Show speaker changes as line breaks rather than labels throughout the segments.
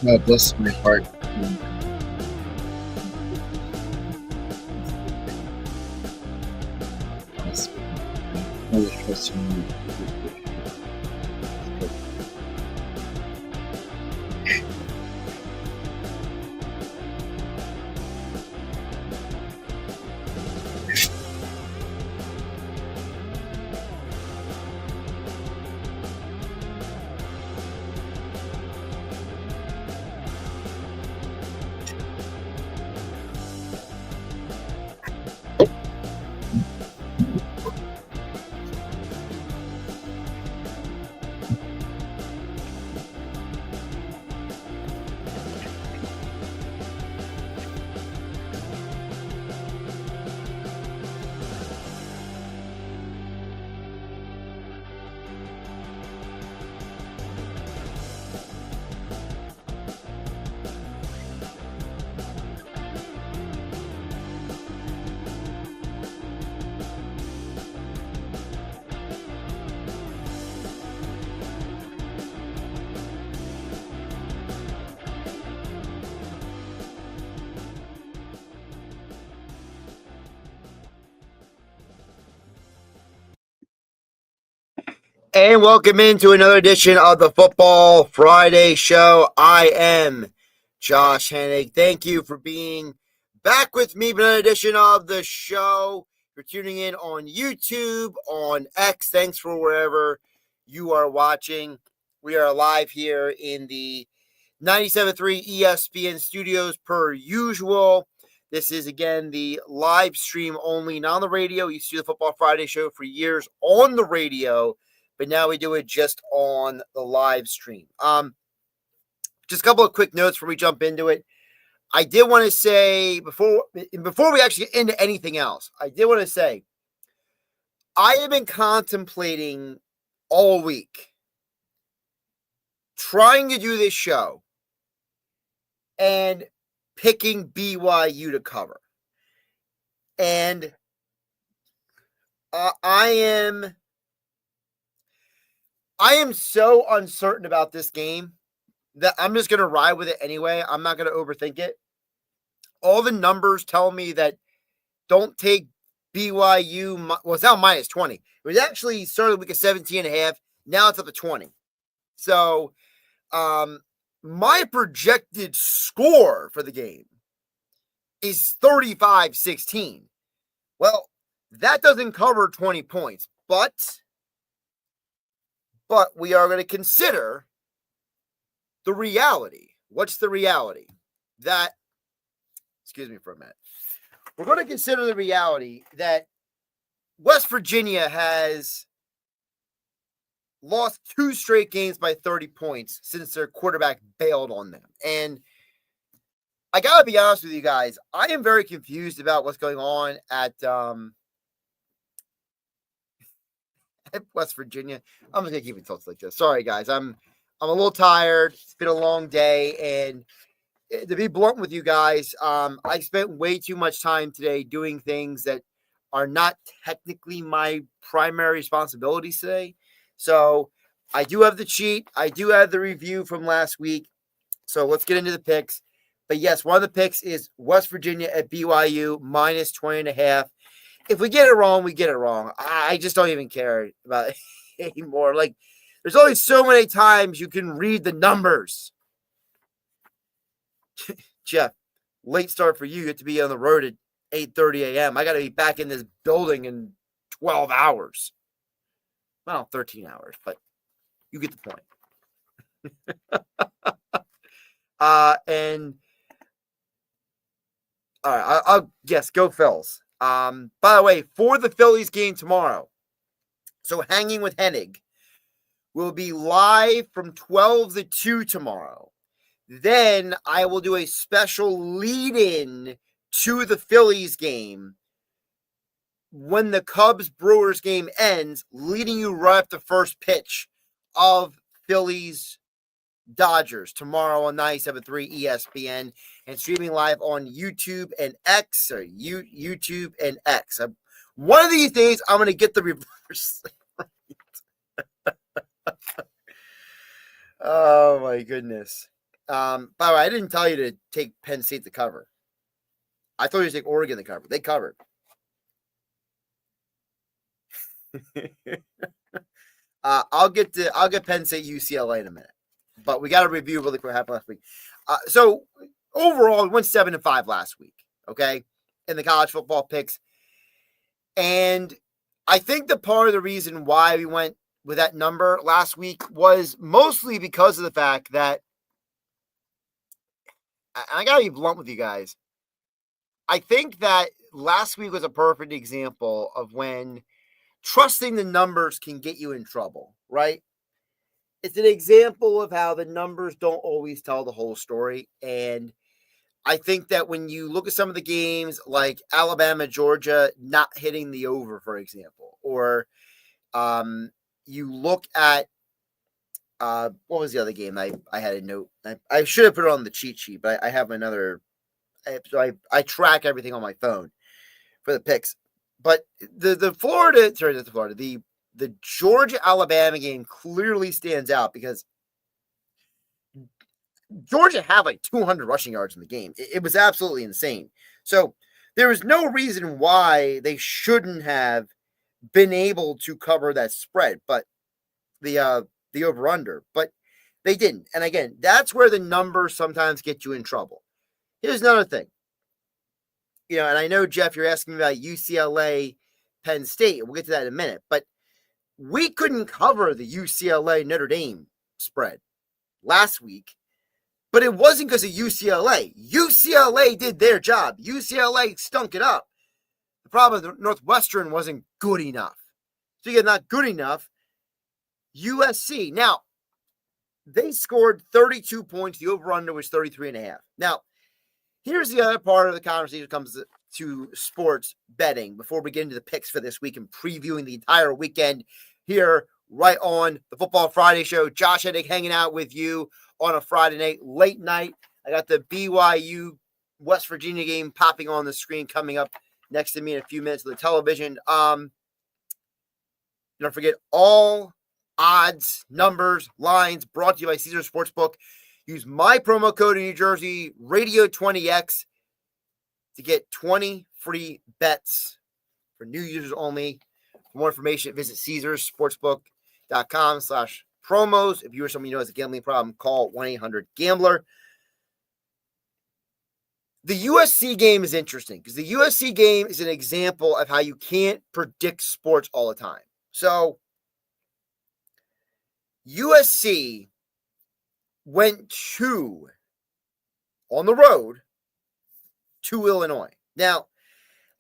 God bless my heart. Always trust in you.
And welcome into another edition of the Football Friday Show. I am Josh Hennig. Thank you for being back with me for another edition of the show. You're tuning in on YouTube, on X. Thanks for wherever you are watching. We are live here in the 97.3 ESPN studios per usual. This is, again, the live stream only, not on the radio. You see the Football Friday Show for years on the radio, but now we do it just on the live stream. Just a couple of quick notes before we jump into it. I did want to say, before we actually get into anything else, I did want to say, I have been contemplating all week trying to do this show and picking BYU to cover. And I am so uncertain about this game that I'm just going to ride with it anyway. I'm not going to overthink it. All the numbers tell me that don't take BYU. Well, it's now minus 20. It was actually started the week at 17.5. Now it's up to 20. So my projected score for the game is 35-16. Well, that doesn't cover 20 points, but we are going to consider the reality. What's the reality? Excuse me for a minute. We're going to consider the reality that West Virginia has lost 2 straight games by 30 points since their quarterback bailed on them. And I got to be honest with you guys, I am very confused about what's going on at West Virginia. I'm just gonna keep it tilted like this. Sorry, guys. I'm a little tired. It's been a long day, and to be blunt with you guys, I spent way too much time today doing things that are not technically my primary responsibilities today. So I do have the cheat. I do have the review from last week. So let's get into the picks. But yes, one of the picks is West Virginia at BYU minus 20.5. If we get it wrong, we get it wrong. I just don't even care about it anymore. Like, there's only so many times you can read the numbers. Jeff, late start for you. You have to be on the road at 8:30 a.m. I got to be back in this building in 12 hours. Well, 13 hours, but you get the point. And all right, I'll guess. Go Phils. By the way, for the Phillies game tomorrow, so Hanging with Hennig will be live from 12 to 2 tomorrow. Then I will do a special lead-in to the Phillies game when the Cubs-Brewers game ends, leading you right up to first pitch of Phillies Dodgers tomorrow on 97.3 ESPN and streaming live on YouTube and X, or YouTube and X. One of these days, I'm going to get the reverse right. Oh, my goodness. By the way, I didn't tell you to take Penn State to cover. I told you to take Oregon to cover. They covered. I'll get Penn State UCLA in a minute, but we got to review really quick what happened last week. So overall, we went 7-5 last week. Okay, in the college football picks, and I think the part of the reason why we went with that number last week was mostly because of the fact that, and I gotta be blunt with you guys, I think that last week was a perfect example of when trusting the numbers can get you in trouble, right? It's an example of how the numbers don't always tell the whole story. And I think that when you look at some of the games like Alabama, Georgia not hitting the over, for example, or you look at what was the other game I had a note? I should have put it on the cheat sheet, but I have another. So I track everything on my phone for the picks. But the Georgia Alabama game clearly stands out because Georgia had like 200 rushing yards in the game. It was absolutely insane. So there was no reason why they shouldn't have been able to cover that spread, but the over under, but they didn't. And again, that's where the numbers sometimes get you in trouble. Here's another thing. And I know, Jeff, you're asking me about UCLA, Penn State. We'll get to that in a minute. But we couldn't cover the UCLA Notre Dame spread last week. But it wasn't because of UCLA. UCLA did their job. UCLA stunk it up. The problem is Northwestern wasn't good enough. So you get not good enough. USC. Now, they scored 32 points. The over-under was 33.5. Now, here's the other part of the conversation that comes to sports betting before we get into the picks for this week and previewing the entire weekend here right on the Football Friday show. Josh Hennig hanging out with you on a Friday night, late night. I got the BYU West Virginia game popping on the screen coming up next to me in a few minutes on the television. Don't forget all odds, numbers, lines brought to you by Caesars Sportsbook. Use my promo code in New Jersey, Radio20X, to get 20 free bets for new users only. For more information, visit CaesarsSportsbook.com/promos. If you or someone you know has a gambling problem, call 1-800-GAMBLER. The USC game is interesting because the USC game is an example of how you can't predict sports all the time. So, USC went on the road to Illinois. Now,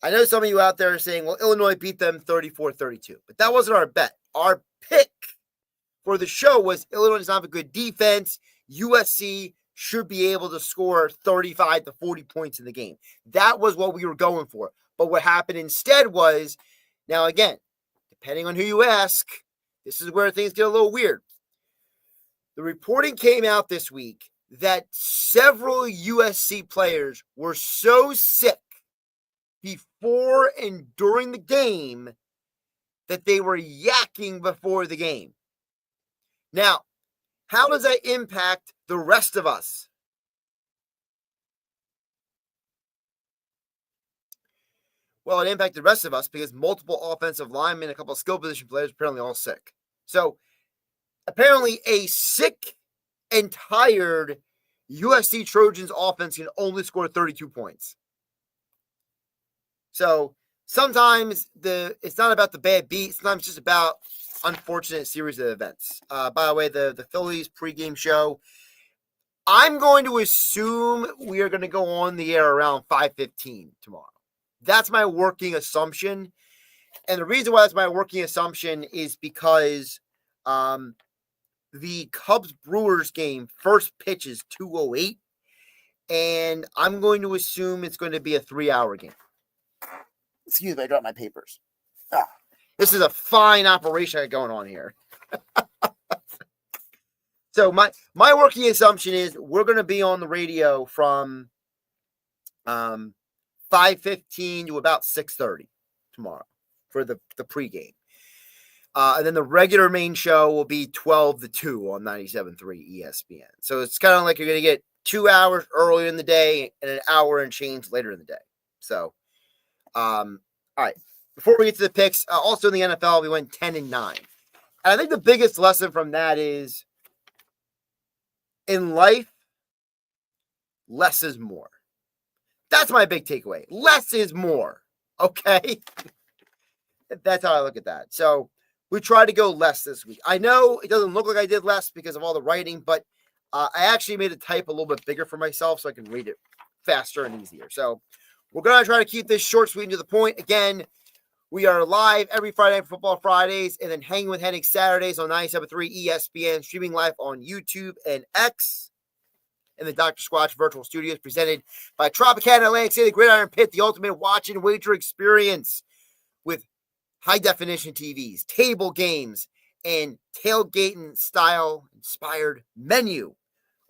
I know some of you out there are saying, well, Illinois beat them 34-32, but that wasn't our bet. Our pick for the show was Illinois does not have a good defense. USC should be able to score 35 to 40 points in the game. That was what we were going for. But what happened instead was, now again, depending on who you ask, this is where things get a little weird. The reporting came out this week that several USC players were so sick before and during the game that they were yakking before the game. Now, how does that impact the rest of us? Well, it impacted the rest of us because multiple offensive linemen, a couple of skill position players, apparently all sick. So, apparently a sick and tired USC Trojans offense can only score 32 points. So sometimes it's not about the bad beat. Sometimes it's just about unfortunate series of events. By the way, the Phillies pregame show, I'm going to assume we are going to go on the air around 5:15 tomorrow. That's my working assumption. And the reason why that's my working assumption is because the Cubs-Brewers game first pitch is 2:08, and I'm going to assume it's going to be a 3-hour game. Excuse me, I dropped my papers. This is a fine operation I got going on here. So my working assumption is we're going to be on the radio from 5:15 to about 6:30 tomorrow for the pregame. And then the regular main show will be 12 to 2 on 97.3 ESPN. So it's kind of like you're going to get 2 hours earlier in the day and an hour and change later in the day. So, all right. Before we get to the picks, also in the NFL, we went 10-9. And I think the biggest lesson from that is in life, less is more. That's my big takeaway. Less is more. Okay? That's how I look at that. So we tried to go less this week. I know it doesn't look like I did less because of all the writing, but I actually made the type a little bit bigger for myself so I can read it faster and easier. So we're going to try to keep this short, sweet, and to the point. Again, we are live every Friday night for Football Fridays and then Hanging with Hennig Saturdays on 97.3 ESPN, streaming live on YouTube and X. In the Dr. Squatch Virtual Studios, presented by Tropicana Atlantic City, the Gridiron Pit, the ultimate watch and wager experience with high-definition TVs, table games, and Tailgate-inspired menu.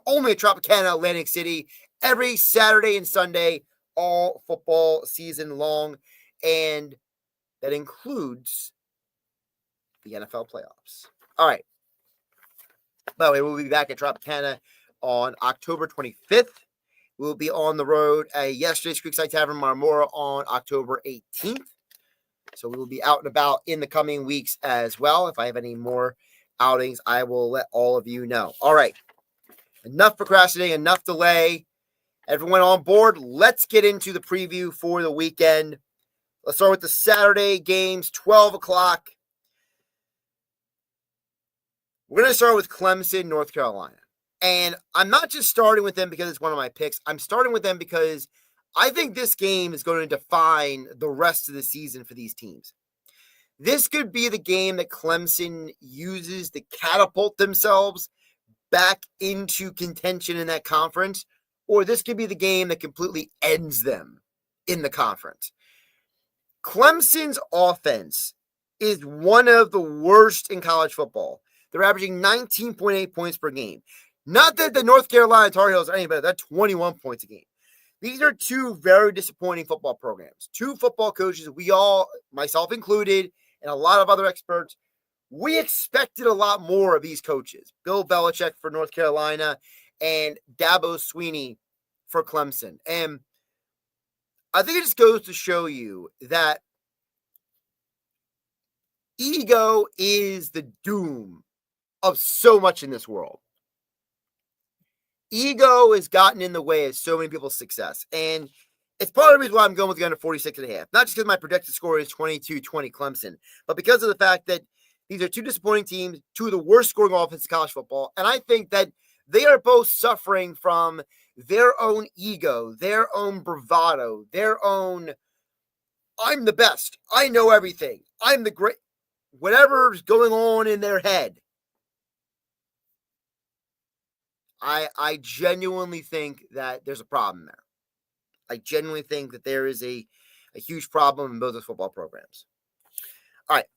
Only at Tropicana Atlantic City, every Saturday and Sunday, all football season long, and that includes the NFL playoffs. All right. By the way, we'll be back at Tropicana on October 25th. We'll be on the road at yesterday's Creekside Tavern Marmora on October 18th. So we will be out and about in the coming weeks as well. If I have any more outings, I will let all of you know. All right. Enough procrastinating, enough delay. Everyone on board, let's get into the preview for the weekend. Let's start with the Saturday games, 12 o'clock. We're going to start with Clemson, North Carolina. And I'm not just starting with them because it's one of my picks. I'm starting with them because I think this game is going to define the rest of the season for these teams. This could be the game that Clemson uses to catapult themselves back into contention in that conference, or this could be the game that completely ends them in the conference. Clemson's offense is one of the worst in college football. They're averaging 19.8 points per game. Not that the North Carolina Tar Heels are any better. They're 21 points a game. These are two very disappointing football programs. Two football coaches, we all, myself included, and a lot of other experts, we expected a lot more of these coaches. Bill Belichick for North Carolina and Dabo Swinney for Clemson. And I think it just goes to show you that ego is the doom of so much in this world. Ego has gotten in the way of so many people's success. And it's part of the reason why I'm going with the under 46.5. Not just because my projected score is 22-20 Clemson, but because of the fact that these are two disappointing teams, two of the worst scoring offenses in college football. And I think that they are both suffering from their own ego, their own bravado, their own, I'm the best. I know everything. I'm the great, whatever's going on in their head. I genuinely think that there's a problem there. I genuinely think that there is a huge problem in both those football programs. All right.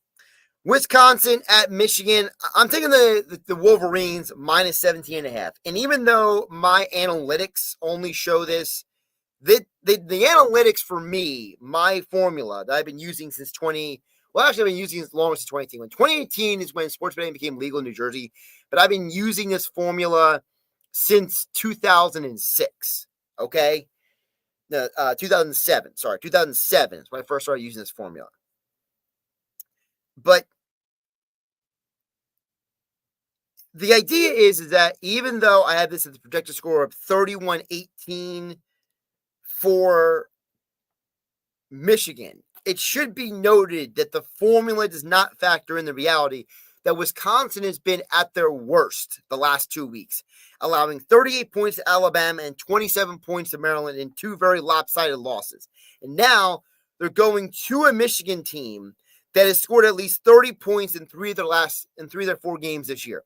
Wisconsin at Michigan. I'm taking the Wolverines minus 17.5. And even though my analytics only show this, the analytics for me, my formula that I've been using since I've been using this longer since 2018. When 2018 is when sports betting became legal in New Jersey, but I've been using this formula since 2006, okay? 2007 is when I first started using this formula. But the idea is that even though I have this at the projected score of 31-18 for Michigan, it should be noted that the formula does not factor in the reality that Wisconsin has been at their worst the last 2 weeks, allowing 38 points to Alabama and 27 points to Maryland in two very lopsided losses. And now they're going to a Michigan team that has scored at least 30 points in three of their 4 games this year.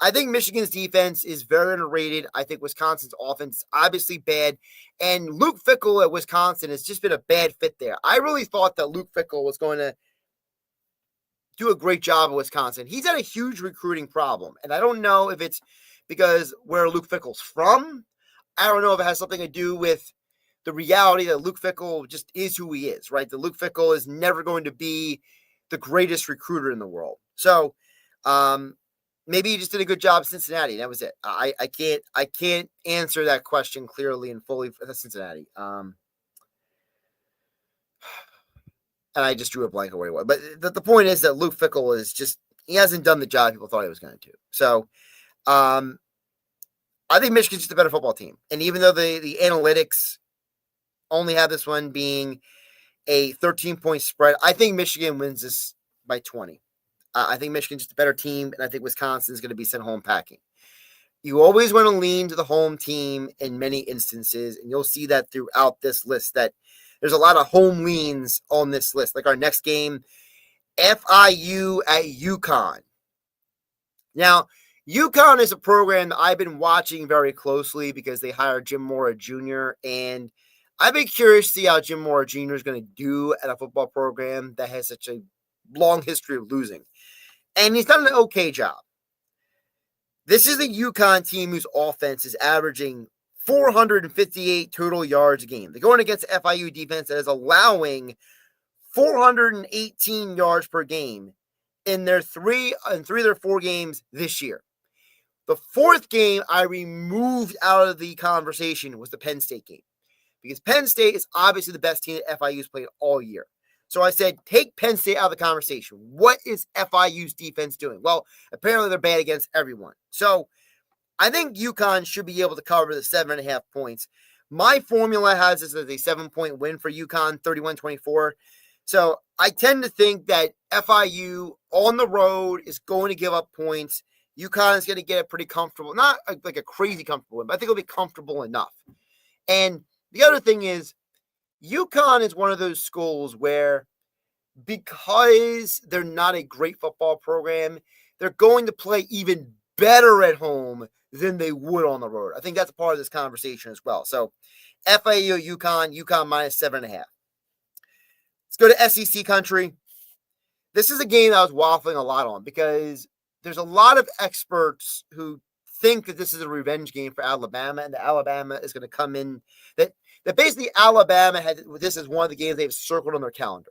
I think Michigan's defense is very underrated. I think Wisconsin's offense is obviously bad. And Luke Fickell at Wisconsin has just been a bad fit there. I really thought that Luke Fickell was going to do a great job at Wisconsin. He's had a huge recruiting problem. And I don't know if it's because where Luke Fickell's from. I don't know if it has something to do with the reality that Luke Fickell just is who he is, right? That Luke Fickell is never going to be the greatest recruiter in the world. So maybe he just did a good job in Cincinnati. That was it. I can't answer that question clearly and fully for Cincinnati. And I just drew a blank on what he was. But the point is that Luke Fickell is just, he hasn't done the job people thought he was going to. So I think Michigan's just a better football team. And even though the analytics only have this one being a 13-point spread, I think Michigan wins this by 20. I think Michigan's just a better team, and I think Wisconsin's going to be sent home packing. You always want to lean to the home team in many instances, and you'll see that throughout this list that there's a lot of home leans on this list. Like our next game, FIU at UConn. Now, UConn is a program that I've been watching very closely because they hired Jim Mora Jr., and I've been curious to see how Jim Mora Jr. is going to do at a football program that has such a long history of losing. And he's done an okay job. This is a UConn team whose offense is averaging 458 total yards a game. They're going against the FIU defense that is allowing 418 yards per game in three of their 4 games this year. The 4th game I removed out of the conversation was the Penn State game, because Penn State is obviously the best team that FIU's played all year. So I said, take Penn State out of the conversation. What is FIU's defense doing? Well, apparently they're bad against everyone. So I think UConn should be able to cover the 7.5 points. My formula has this as a 7-point win for UConn, 31-24. So I tend to think that FIU on the road is going to give up points. UConn is going to get it pretty comfortable. Not like a crazy comfortable win, but I think it'll be comfortable enough. And the other thing is, UConn is one of those schools where, because they're not a great football program, they're going to play even better at home than they would on the road. I think that's a part of this conversation as well. So FIU, UConn minus 7.5. Let's go to SEC country. This is a game that I was waffling a lot on because there's a lot of experts who think that this is a revenge game for Alabama, and that Alabama is going to come in, that basically Alabama had this as one of the games they've circled on their calendar.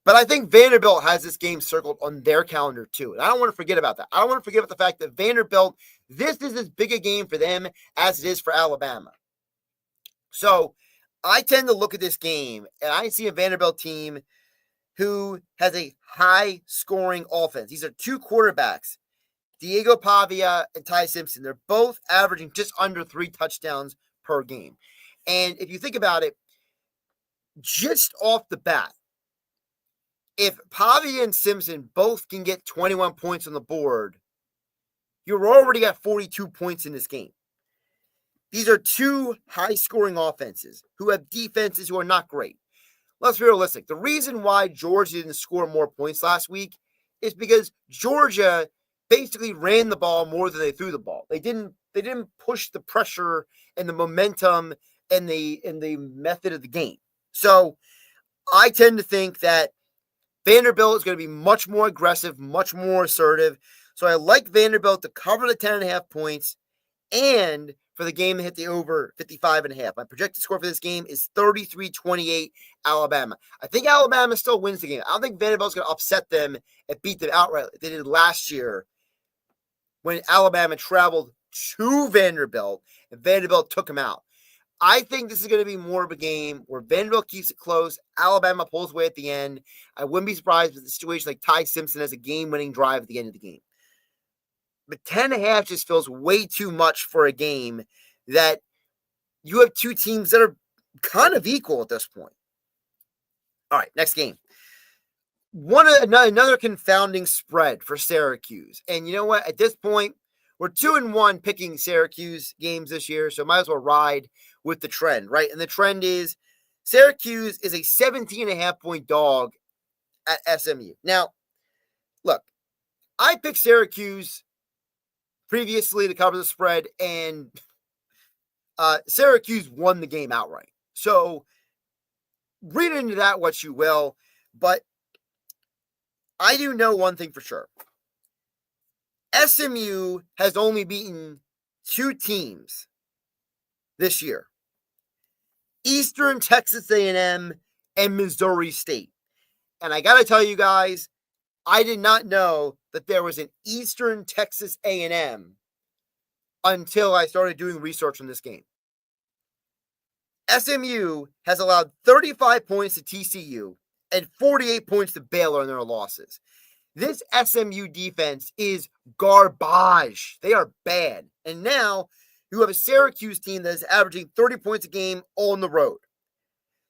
But I think Vanderbilt has this game circled on their calendar too. And I don't want to forget about that. I don't want to forget about the fact that Vanderbilt, this is as big a game for them as it is for Alabama. So I tend to look at this game and I see a Vanderbilt team who has a high-scoring offense. These are 2 quarterbacks, Diego Pavia and Ty Simpson. They're both averaging just under 3 touchdowns per game. And if you think about it, just off the bat, if Pavia and Simpson both can get 21 points on the board, you're already at 42 points in this game. These are 2 high-scoring offenses who have defenses who are not great. Let's be realistic. The reason why Georgia didn't score more points last week is because Georgia basically ran the ball more than they threw the ball. They didn't push the pressure and the momentum and the method of the game. So I tend to think that Vanderbilt is going to be much more aggressive, much more assertive. So I like Vanderbilt to cover the 10.5 points and for the game to hit the over 55.5. My projected score for this game is 33-28 Alabama. I think Alabama still wins the game. I don't think Vanderbilt's going to upset them and beat them outright like they did last year when Alabama traveled to Vanderbilt and Vanderbilt took them out. I think this is going to be more of a game where Vanderbilt keeps it close. Alabama pulls away at the end. I wouldn't be surprised with a situation like Ty Simpson has a game-winning drive at the end of the game. But 10.5 just feels way too much for a game that you have 2 teams that are kind of equal at this point. All right, next game. Another confounding spread for Syracuse. And you know what? At this point, we're 2-1 picking Syracuse games this year, so might as well ride with the trend, right? And the trend is Syracuse is a 17.5-point dog at SMU. Now, look, I picked Syracuse previously to cover the spread, and Syracuse won the game outright. So read into that what you will, but I do know one thing for sure. SMU has only beaten 2 teams this year: Eastern Texas A&M and Missouri State. And I got to tell you guys, I did not know that there was an Eastern Texas A&M until I started doing research on this game. SMU has allowed 35 points to TCU and 48 points to Baylor in their losses. This SMU defense is garbage. They are bad. And now you have a Syracuse team that is averaging 30 points a game on the road.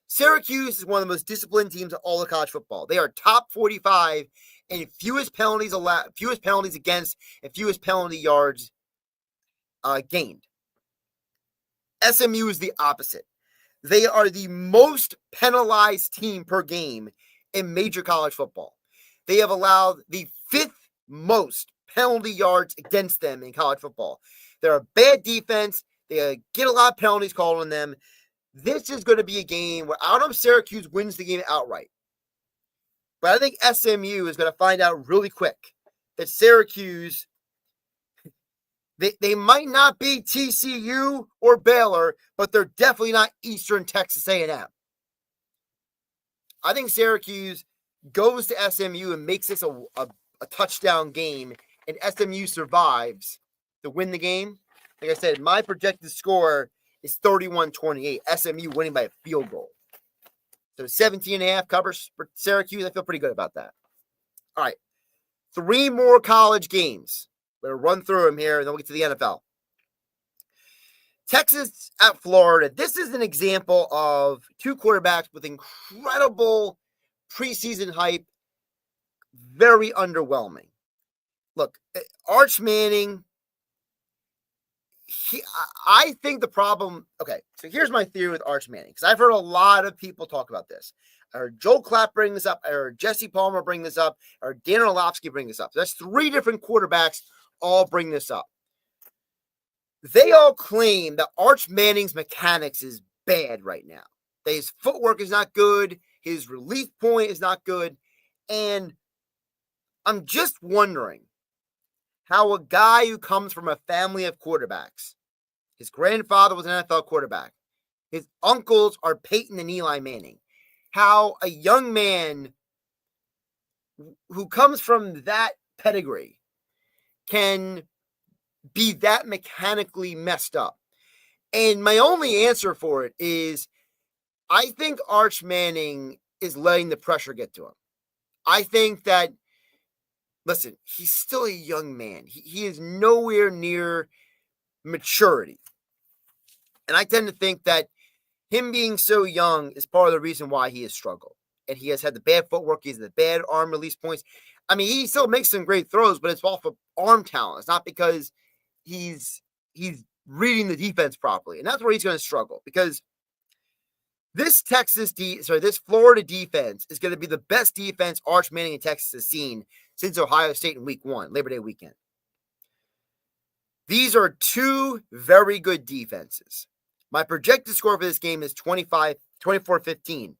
Syracuse is one of the most disciplined teams in all of college football. They are top 45 in fewest penalties against, and fewest penalty yards gained. SMU is the opposite. They are the most penalized team per game in major college football. They have allowed the 5th most penalty yards against them in college football. They're a bad defense. They get a lot of penalties called on them. This is going to be a game where I don't know if Syracuse wins the game outright. But I think SMU is going to find out really quick that Syracuse, they might not be TCU or Baylor, but they're definitely not Eastern Texas A&M. I think Syracuse goes to SMU and makes this a touchdown game, and SMU survives to win the game. Like I said, my projected score is 31-28, SMU winning by a field goal. So 17.5 covers for Syracuse. I feel pretty good about that. All right. 3 more college games. We're going to run through them here, and then we'll get to the NFL. Texas at Florida. This is an example of 2 quarterbacks with incredible preseason hype. Very underwhelming. Look, Arch Manning, I think the problem, okay, so here's my theory with Arch Manning, because I've heard a lot of people talk about this. I heard Joe Clapp bring this up. I heard Jesse Palmer bring this up. I heard Dan Orlovsky bring this up. So that's 3 different quarterbacks all bring this up. They all claim that Arch Manning's mechanics is bad right now. That his footwork is not good. His release point is not good. And I'm just wondering how a guy who comes from a family of quarterbacks, his grandfather was an NFL quarterback, his uncles are Peyton and Eli Manning, how a young man who comes from that pedigree can be that mechanically messed up. And my only answer for it is I think Arch Manning is letting the pressure get to him. I think that, listen, he's still a young man. He is nowhere near maturity. And I tend to think that him being so young is part of the reason why he has struggled. And he has had the bad footwork. He has the bad arm release points. I mean, he still makes some great throws, but it's off of arm talent. It's not because he's reading the defense properly. And that's where he's going to struggle, because this Florida defense is going to be the best defense Arch Manning in Texas has seen since Ohio State in week 1, Labor Day weekend. These are 2 very good defenses. My projected score for this game is 24-15,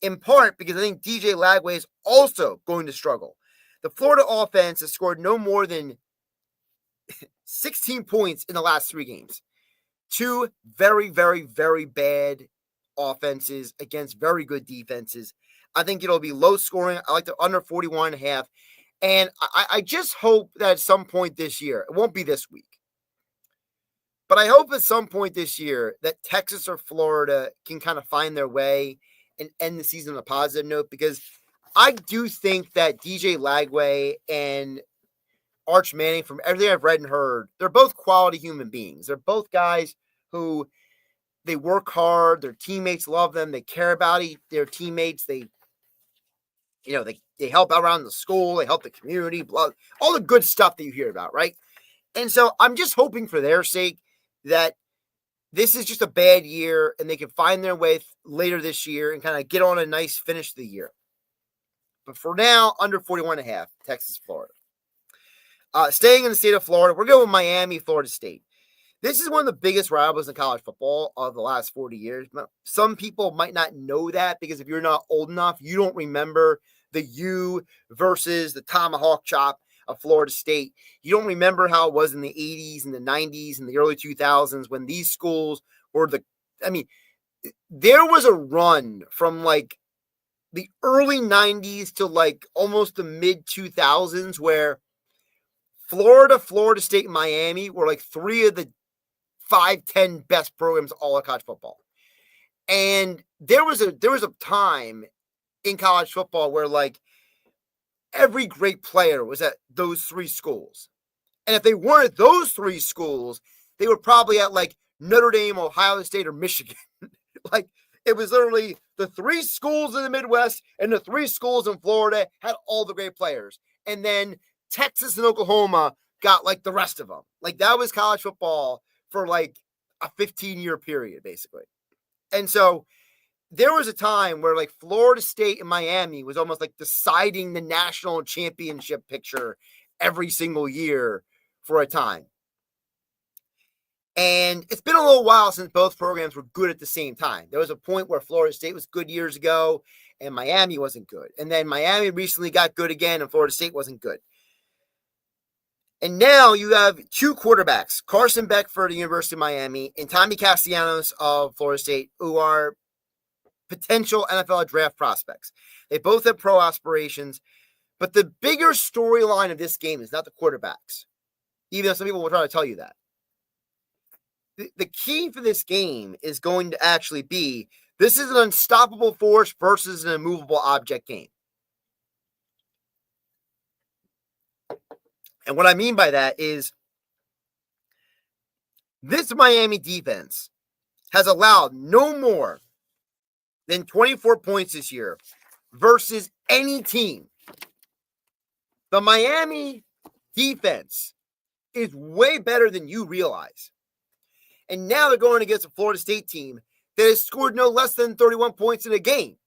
in part because I think DJ Lagway is also going to struggle. The Florida offense has scored no more than 16 points in the last 3 games. 2 very, very, very bad offenses against very good defenses. I think it'll be low scoring. I like the under 41.5. And I just hope that at some point this year, it won't be this week, but I hope at some point this year that Texas or Florida can kind of find their way and end the season on a positive note, because I do think that DJ Lagway and Arch Manning, from everything I've read and heard, they're both quality human beings. They're both guys who they work hard. Their teammates love them. They care about their teammates. They help out around the school. They help the community. All the good stuff that you hear about, right? And so I'm just hoping for their sake that this is just a bad year and they can find their way later this year and kind of get on a nice finish to the year. But for now, under 41.5, Texas, Florida. Staying in the state of Florida, we're going with Miami, Florida State. This is one of the biggest rivals in college football of the last 40 years. Some people might not know that, because if you're not old enough, you don't remember the U versus the tomahawk chop of Florida State. You don't remember how it was in the 80s and the 90s and the early 2000s when these schools were there was a run from like the early 90s to like almost the mid 2000s, where Florida, Florida State, and Miami were like three of the 5-10 best programs all of college football. And there was a time in college football where like every great player was at those three schools. And if they weren't at those three schools, they were probably at like Notre Dame, Ohio State, or Michigan. Like it was literally the three schools in the Midwest and the three schools in Florida had all the great players. And then Texas and Oklahoma got like the rest of them. Like that was college football for like a 15-year period, basically. And so there was a time where like Florida State and Miami was almost like deciding the national championship picture every single year for a time. And it's been a little while since both programs were good at the same time. There was a point where Florida State was good years ago and Miami wasn't good. And then Miami recently got good again and Florida State wasn't good. And now you have two quarterbacks, Carson Beck for the University of Miami and Tommy Castellanos of Florida State, who are potential NFL draft prospects. They both have pro aspirations, but the bigger storyline of this game is not the quarterbacks, even though some people will try to tell you that. The key for this game is going to actually be, this is an unstoppable force versus an immovable object game. And what I mean by that is this Miami defense has allowed no more than 24 points this year versus any team. The Miami defense is way better than you realize. And now they're going against a Florida State team that has scored no less than 31 points in a game.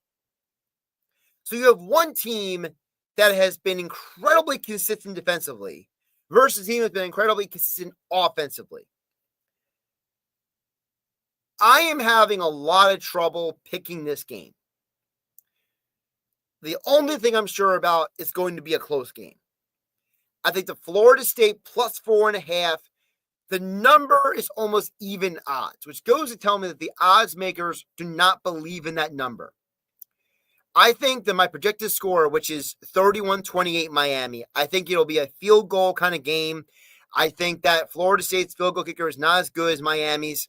So you have one team that has been incredibly consistent defensively versus a team that's been incredibly consistent offensively. I am having a lot of trouble picking this game. The only thing I'm sure about is going to be a close game. I think the Florida State plus 4.5, the number is almost even odds, which goes to tell me that the odds makers do not believe in that number. I think that my projected score, which is 31-28 Miami, I think it'll be a field goal kind of game. I think that Florida State's field goal kicker is not as good as Miami's.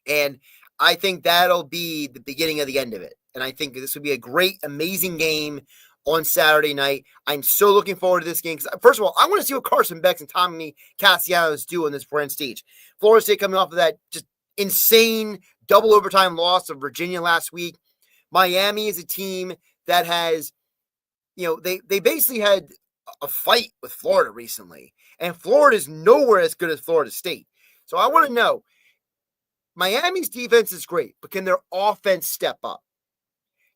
And I think that'll be the beginning of the end of it. And I think this would be a great, amazing game on Saturday night. I'm so looking forward to this game. First of all, I want to see what Carson Beck and Tommy Castellanos do on this grand stage. Florida State coming off of that just insane double overtime loss of Virginia last week. Miami is a team that has, they basically had a fight with Florida recently. And Florida is nowhere as good as Florida State. So I want to know, Miami's defense is great, but can their offense step up?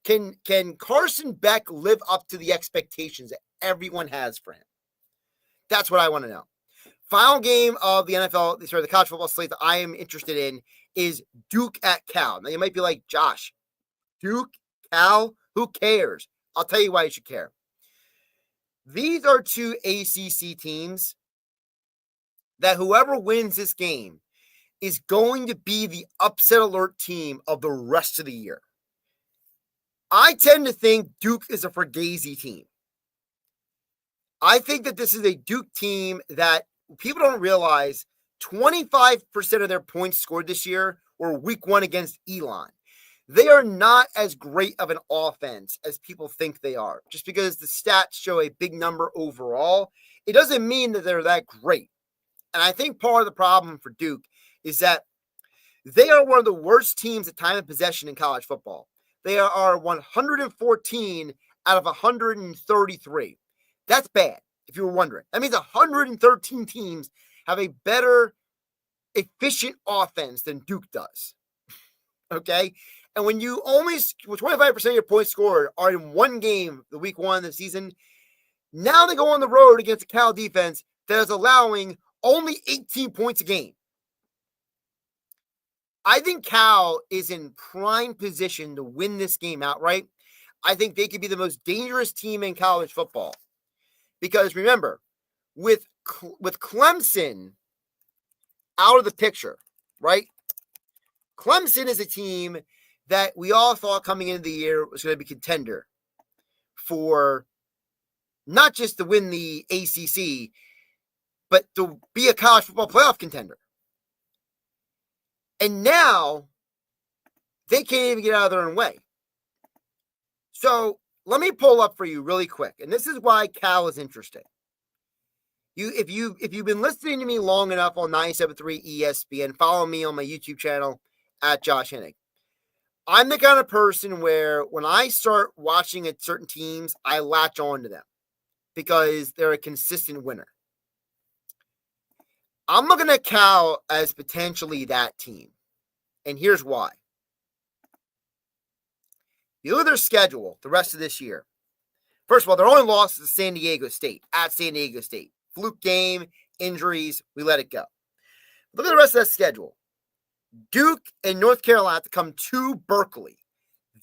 Can Carson Beck live up to the expectations that everyone has for him? That's what I want to know. Final game of the the college football slate that I am interested in is Duke at Cal. Now you might be like, Josh, Duke, Cal, who cares? I'll tell you why you should care. These are two ACC teams that whoever wins this game is going to be the upset alert team of the rest of the year. I tend to think Duke is a Fugazi team. I think that this is a Duke team that people don't realize 25% of their points scored this year were week one against Elon. They are not as great of an offense as people think they are. Just because the stats show a big number overall, it doesn't mean that they're that great. And I think part of the problem for Duke is that they are one of the worst teams at time of possession in college football. They are 114 out of 133. That's bad, if you were wondering. That means 113 teams have a better, efficient offense than Duke does. Okay? And when you only, 25% of your points scored are in one game, the week one of the season, now they go on the road against a Cal defense that is allowing only 18 points a game. I think Cal is in prime position to win this game outright. I think they could be the most dangerous team in college football. Because remember, with Clemson out of the picture, right? Clemson is a team that we all thought coming into the year was going to be contender for not just to win the ACC, but to be a college football playoff contender. And now they can't even get out of their own way. So let me pull up for you really quick. And this is why Cal is interesting. If you've been listening to me long enough on 97.3 ESPN, follow me on my YouTube channel at Josh Hennig. I'm the kind of person where when I start watching at certain teams, I latch on to them because they're a consistent winner. I'm looking at Cal as potentially that team. And here's why. You look at their schedule the rest of this year. First of all, their only loss is San Diego State, at San Diego State. Fluke game, injuries, we let it go. Look at the rest of that schedule. Duke and North Carolina to come to Berkeley.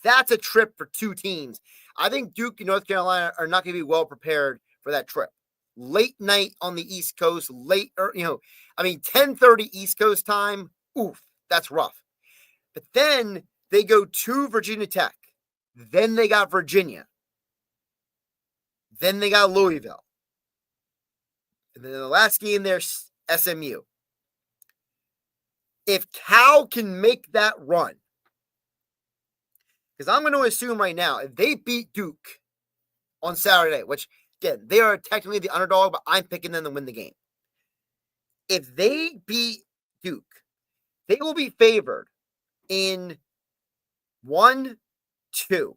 That's a trip for two teams. I think Duke and North Carolina are not going to be well prepared for that trip. Late night on the East Coast, 10:30 East Coast time. Oof, that's rough. But then they go to Virginia Tech. Then they got Virginia. Then they got Louisville. And then the last game there's SMU. If Cal can make that run, because I'm going to assume right now, if they beat Duke on Saturday, which, again, they are technically the underdog, but I'm picking them to win the game. If they beat Duke, they will be favored in 1, 2,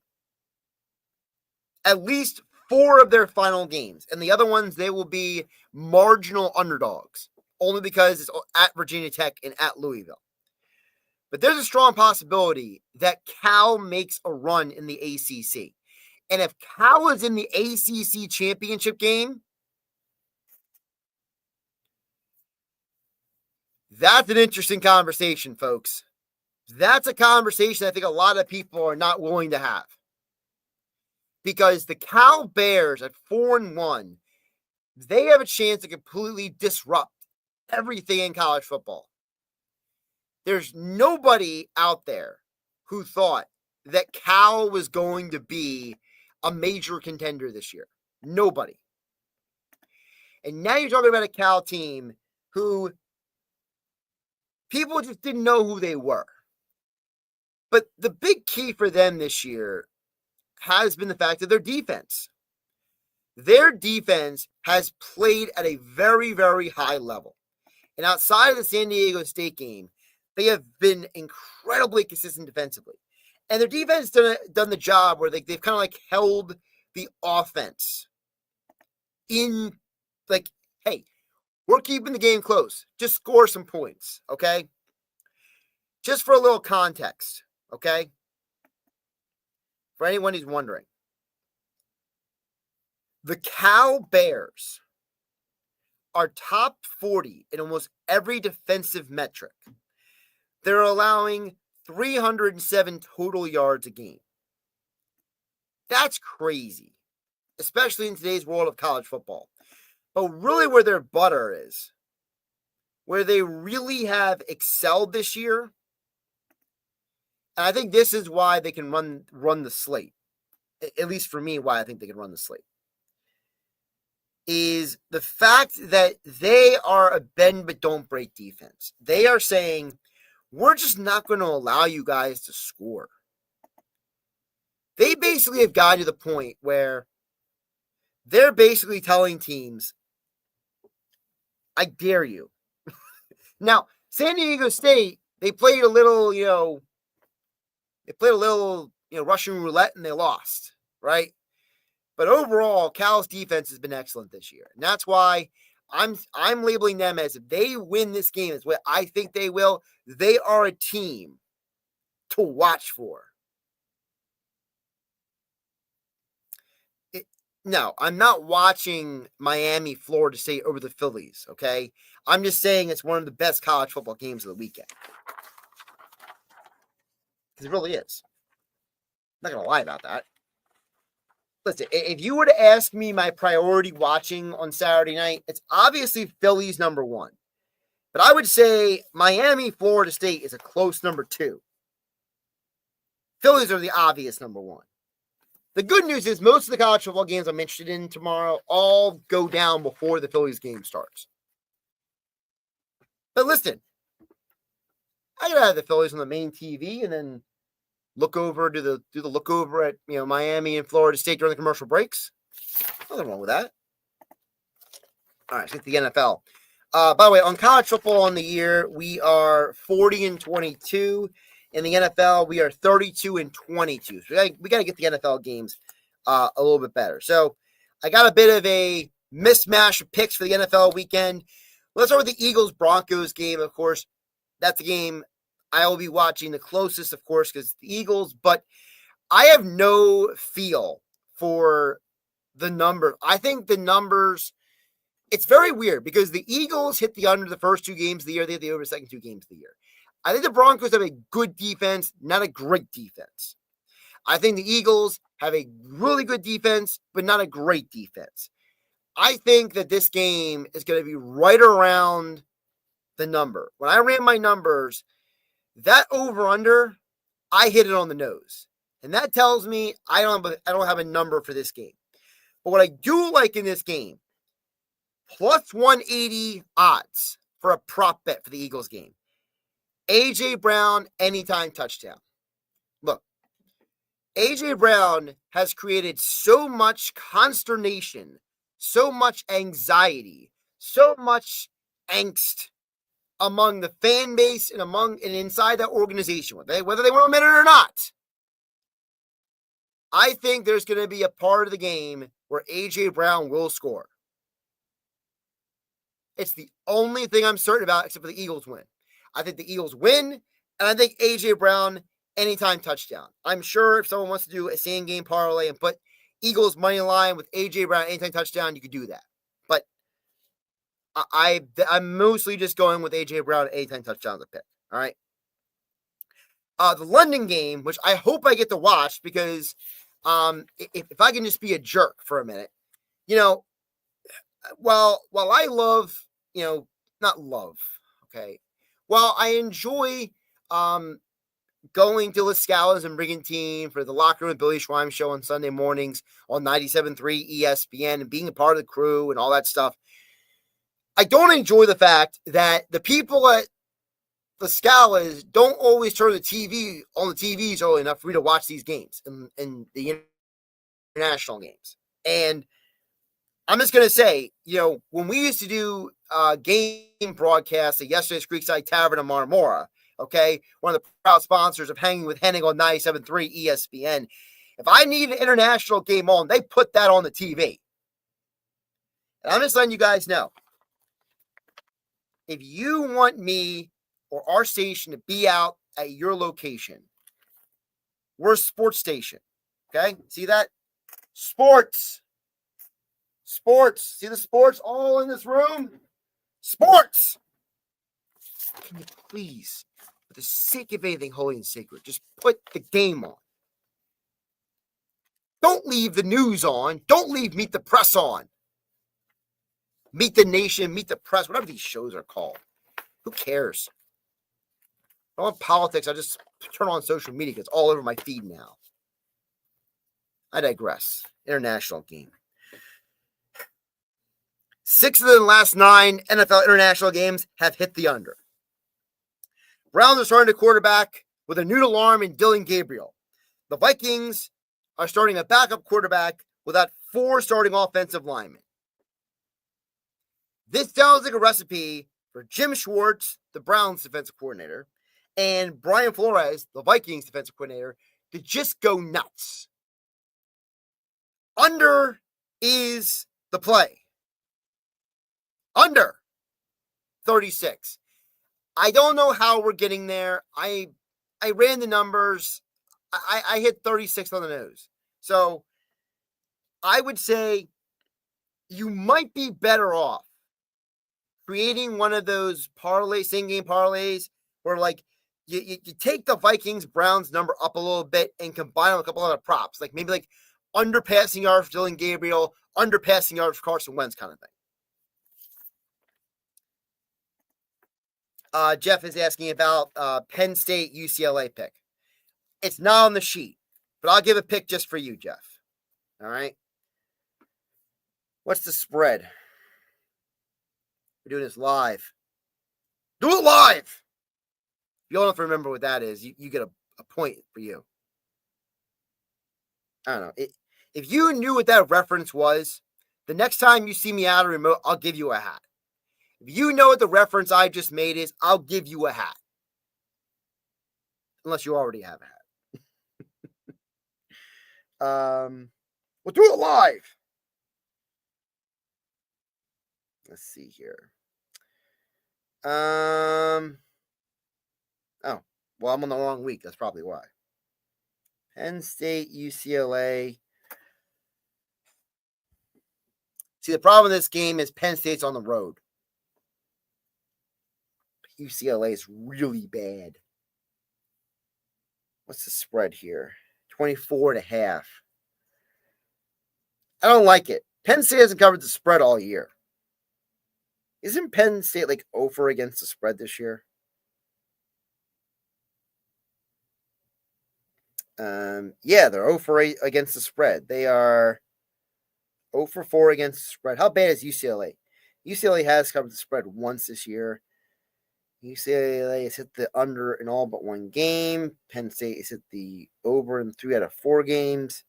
at least 4 of their final games. And the other ones, they will be marginal underdogs, only because it's at Virginia Tech and at Louisville. But there's a strong possibility that Cal makes a run in the ACC. And if Cal is in the ACC championship game, that's an interesting conversation, folks. That's a conversation I think a lot of people are not willing to have. Because the Cal Bears at 4-1, they have a chance to completely disrupt everything in college football. There's nobody out there who thought that Cal was going to be a major contender this year. Nobody. And now you're talking about a Cal team who people just didn't know who they were. But the big key for them this year has been the fact that their defense. Their defense has played at a very, very high level. And outside of the San Diego State game, they have been incredibly consistent defensively. And their defense has done the job where they've kind of like held the offense in, like, hey, we're keeping the game close. Just score some points, okay? Just for a little context, okay? For anyone who's wondering. The Cal Bears are top 40 in almost every defensive metric. They're allowing 307 total yards a game. That's crazy, especially in today's world of college football. But really where their butter is, where they really have excelled this year, and I think this is why they can run the slate, at least for me, why I think they can run the slate, is the fact that they are a bend but don't break defense. They are saying, we're just not going to allow you guys to score. They basically have gotten to the point where they're basically telling teams, I dare you. Now, San Diego State, they played a little, Russian roulette and they lost, right? But overall, Cal's defense has been excellent this year. And that's why I'm labeling them as, if they win this game, is what I think they will, they are a team to watch for. No, I'm not watching Miami, Florida State over the Phillies, okay? I'm just saying it's one of the best college football games of the weekend. Because it really is. I'm not going to lie about that. Listen, if you were to ask me my priority watching on Saturday night, it's obviously Phillies number 1. But I would say Miami, Florida State is a close number 2. Phillies are the obvious number one. The good news is most of the college football games I'm interested in tomorrow all go down before the Phillies game starts. But listen, I gotta have the Phillies on the main TV and then look over do the look over at Miami and Florida State during the commercial breaks. Nothing wrong with that. All right, let's get to the NFL. By the way, on college football on the year, we are 40-22. In the NFL, we are 32-22. So we got to get the NFL games a little bit better. So I got a bit of a mismatch of picks for the NFL weekend. Let's start with the Eagles-Broncos game, of course. That's the game I will be watching the closest, of course, because it's the Eagles. But I have no feel for the number. I think the numbers, it's very weird because the Eagles hit the under the first two games of the year. They hit the over the second two games of the year. I think the Broncos have a good defense, not a great defense. I think the Eagles have a really good defense, but not a great defense. I think that this game is going to be right around the number. When I ran my numbers, that over-under, I hit it on the nose. And that tells me I don't have a number for this game. But what I do like in this game, plus 180 odds for a prop bet for the Eagles game. A.J. Brown, anytime touchdown. Look, A.J. Brown has created so much consternation, so much anxiety, so much angst among the fan base and inside that organization, whether they want to admit it or not. I think there's going to be a part of the game where A.J. Brown will score. It's the only thing I'm certain about except for the Eagles win. I think the Eagles win, and I think A.J. Brown, anytime touchdown. I'm sure if someone wants to do a same-game parlay and put Eagles money line with A.J. Brown, anytime touchdown, you could do that. But I'm mostly just going with A.J. Brown, anytime touchdown to pick. All right? The London game, which I hope I get to watch because if I can just be a jerk for a minute, while I love, not love, okay, while I enjoy going to La Scala's and Brigantine for the Locker Room with Billy Schweim show on Sunday mornings on 97.3 ESPN and being a part of the crew and all that stuff, I don't enjoy the fact that the people at the Scala's don't always turn the TV on the TVs early enough for me to watch these games and the international games. And I'm just going to say, when we used to do game broadcasts at yesterday's Creekside Tavern in Marmora, okay, one of the proud sponsors of Hanging with Hennig on 97.3 ESPN, if I need an international game on, they put that on the TV. And I'm just letting you guys know, if you want me or our station to be out at your location, we're a sports station, okay? See that? Sports. See the sports all in this room? Sports! Can you please, for the sake of anything holy and sacred, just put the game on? Don't leave the news on. Don't leave Meet the Press on. Meet the Nation, Meet the Press, whatever these shows are called. Who cares? I don't want politics. I just turn on social media because it's all over my feed now. I digress. International game. 6 of the last 9 NFL international games have hit the under. Browns are starting a quarterback with a new alarm in Dylan Gabriel. The Vikings are starting a backup quarterback without 4 starting offensive linemen. This sounds like a recipe for Jim Schwartz, the Browns defensive coordinator, and Brian Flores, the Vikings defensive coordinator, to just go nuts. Under is the play. Under 36. I don't know how we're getting there. I ran the numbers. I hit 36 on the nose. So I would say you might be better off creating one of those same game parlays where like you take the Vikings Browns number up a little bit and combine with a couple other props, like maybe like under passing yards for Dylan Gabriel, under passing yards for Carson Wentz kind of thing. Jeff is asking about Penn State UCLA pick. It's not on the sheet, but I'll give a pick just for you, Jeff. All right. What's the spread? We're doing this live. Do it live. If you don't remember what that is, you get a point for you. I don't know. If you knew what that reference was, the next time you see me out of remote, I'll give you a hat. If you know what the reference I just made is, I'll give you a hat. Unless you already have a hat. We'll do it live. Let's see here. Oh, well, I'm on the wrong week. That's probably why. Penn State, UCLA. See, the problem with this game is Penn State's on the road. UCLA is really bad. What's the spread here? 24.5. I don't like it. Penn State hasn't covered the spread all year. Isn't Penn State like over against the spread this year? Yeah, they're 0-for-8 against the spread. They are 0-for-4 against the spread. How bad is UCLA? UCLA has covered the spread once this year. UCLA has hit the under in all but one game. Penn State has hit the over in 3 out of 4 games.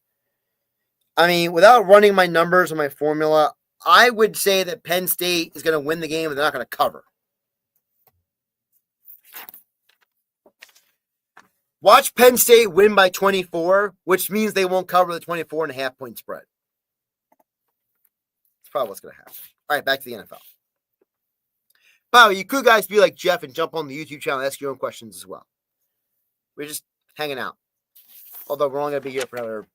I mean, without running my numbers or my formula, I would say that Penn State is going to win the game and they're not going to cover. Watch Penn State win by 24, which means they won't cover the 24.5 point spread. That's probably what's going to happen. All right, back to the NFL. By the way, you could guys be like Jeff and jump on the YouTube channel and ask your own questions as well. We're just hanging out. Although we're only going to be here for another,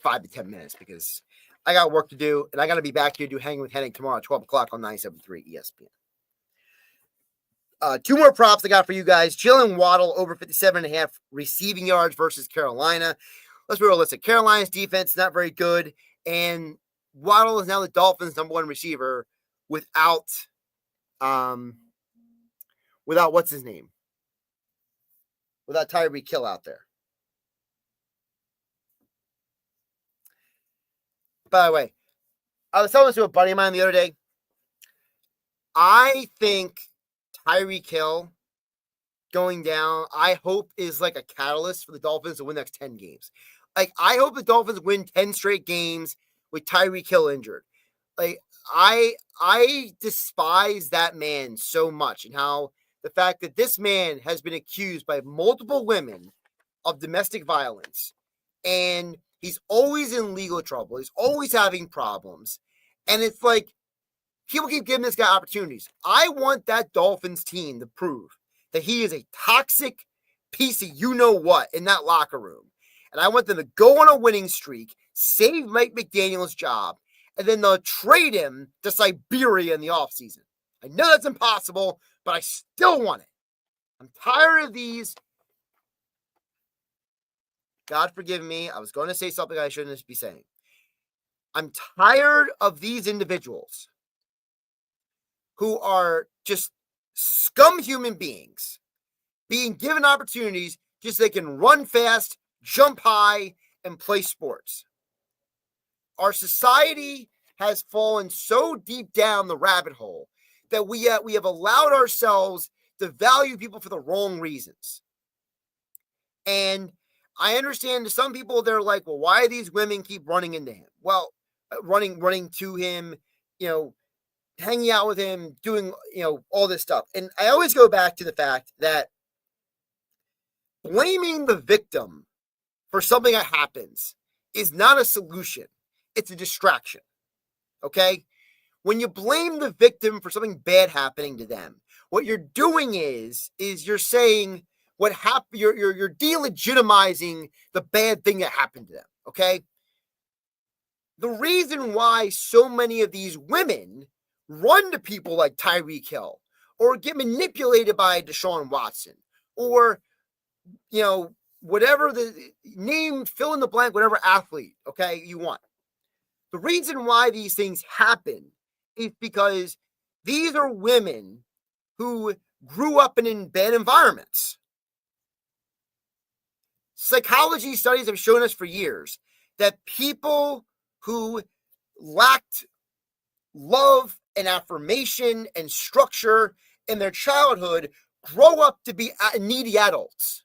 5 to 10 minutes because I got work to do, and I got to be back here to do Hanging with Hennig tomorrow at 12 o'clock on 97.3 ESPN. 2 more props I got for you guys. Jalen Waddle over 57.5 receiving yards versus Carolina. Let's be realistic. Carolina's defense is not very good, and Waddle is now the Dolphins' number 1 receiver without what's his name? Without Tyreek Hill out there. By the way, I was telling this to a buddy of mine the other day. I think Tyreek Hill going down, I hope is like a catalyst for the Dolphins to win the next 10 games. Like, I hope the Dolphins win 10 straight games with Tyreek Hill injured. Like, I despise that man so much, and how the fact that this man has been accused by multiple women of domestic violence, and he's always in legal trouble. He's always having problems. And it's like, people keep giving this guy opportunities. I want that Dolphins team to prove that he is a toxic piece of you-know-what in that locker room. And I want them to go on a winning streak, save Mike McDaniel's job, and then they'll trade him to Siberia in the offseason. I know that's impossible, but I still want it. I'm tired of these. God forgive me. I was going to say something I shouldn't be saying. I'm tired of these individuals who are just scum human beings being given opportunities just so they can run fast, jump high, and play sports. Our society has fallen so deep down the rabbit hole that we have allowed ourselves to value people for the wrong reasons. And I understand to some people, they're like, well, why do these women keep running into him? Well, running to him, hanging out with him, doing, all this stuff. And I always go back to the fact that blaming the victim for something that happens is not a solution. It's a distraction. Okay? When you blame the victim for something bad happening to them, what you're doing is you're saying what happened. You're delegitimizing the bad thing that happened to them. Okay? The reason why so many of these women run to people like Tyreek Hill or get manipulated by Deshaun Watson or, whatever the name, fill in the blank, whatever athlete, okay, you want. The reason why these things happen is because these are women who grew up in bad environments. Psychology studies have shown us for years that people who lacked love and affirmation and structure in their childhood grow up to be needy adults.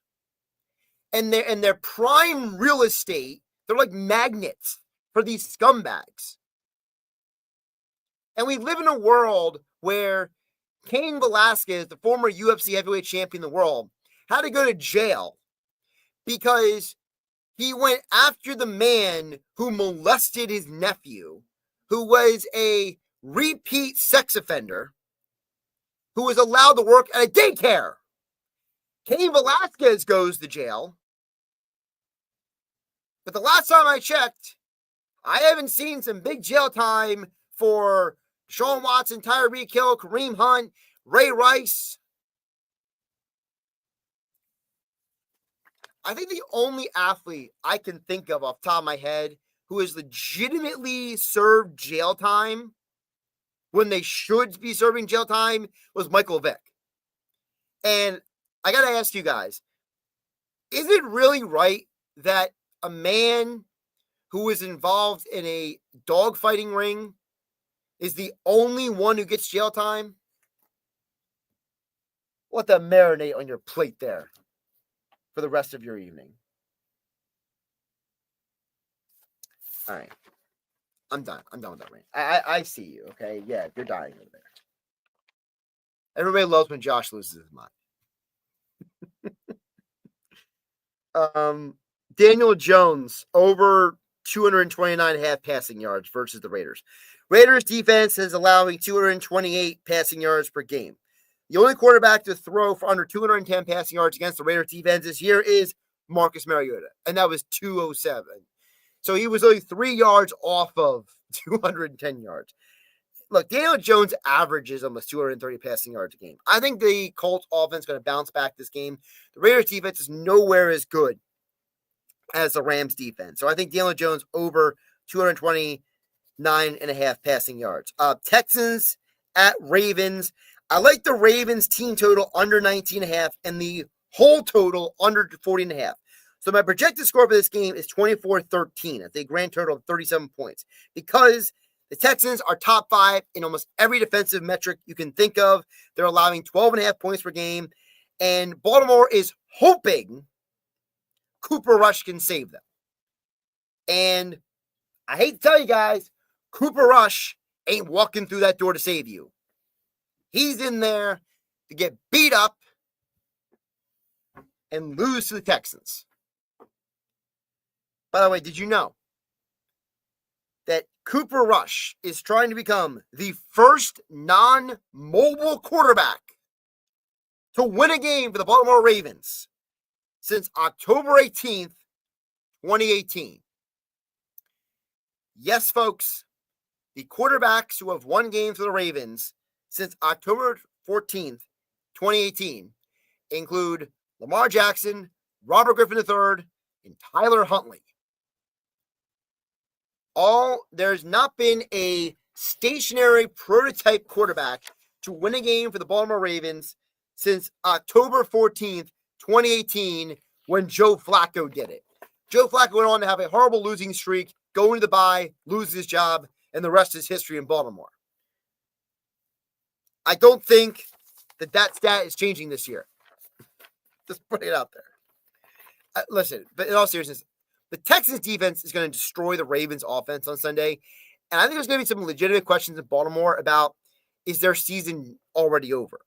And their prime real estate, they're like magnets for these scumbags. And we live in a world where Cain Velasquez, the former UFC heavyweight champion of the world, had to go to jail because he went after the man who molested his nephew, who was a repeat sex offender, who was allowed to work at a daycare. Cain Velasquez goes to jail. But the last time I checked, I haven't seen some big jail time for Sean Watson, Tyreek Hill, Kareem Hunt, Ray Rice. I think the only athlete I can think of off the top of my head who has legitimately served jail time when they should be serving jail time was Michael Vick. And I got to ask you guys, is it really right that a man who was involved in a dogfighting ring is the only one who gets jail time? Let that marinate on your plate there for the rest of your evening. All right. I'm done. I'm done with that rant. I see you, okay? Yeah, you're dying over there. Everybody loves when Josh loses his mind. Daniel Jones, over 229.5 passing yards versus the Raiders. Raiders defense is allowing 228 passing yards per game. The only quarterback to throw for under 210 passing yards against the Raiders defense this year is Marcus Mariota, and that was 207. So he was only 3 yards off of 210 yards. Look, Daniel Jones averages almost 230 passing yards a game. I think the Colts offense is going to bounce back this game. The Raiders defense is nowhere as good as the Rams defense. So I think Daniel Jones over 229.5 passing yards. Texans at Ravens. I like the Ravens team total under 19.5 and the whole total under 40.5. So my projected score for this game is 24-13. That's a grand total of 37 points. Because the Texans are top 5 in almost every defensive metric you can think of. They're allowing 12.5 points per game. And Baltimore is hoping Cooper Rush can save them. And I hate to tell you guys, Cooper Rush ain't walking through that door to save you. He's in there to get beat up and lose to the Texans. By the way, did you know that Cooper Rush is trying to become the first non-mobile quarterback to win a game for the Baltimore Ravens since October 18th, 2018? Yes, folks, the quarterbacks who have won games for the Ravens since October 14th, 2018 include Lamar Jackson, Robert Griffin III, and Tyler Huntley. There's not been a stationary prototype quarterback to win a game for the Baltimore Ravens since October 14th, 2018, when Joe Flacco did it. Joe Flacco went on to have a horrible losing streak, go into the bye, lose his job, and the rest is history in Baltimore. I don't think that stat is changing this year. Just put it out there. Listen, but in all seriousness, the Texans defense is going to destroy the Ravens offense on Sunday. And I think there's going to be some legitimate questions in Baltimore about, is their season already over?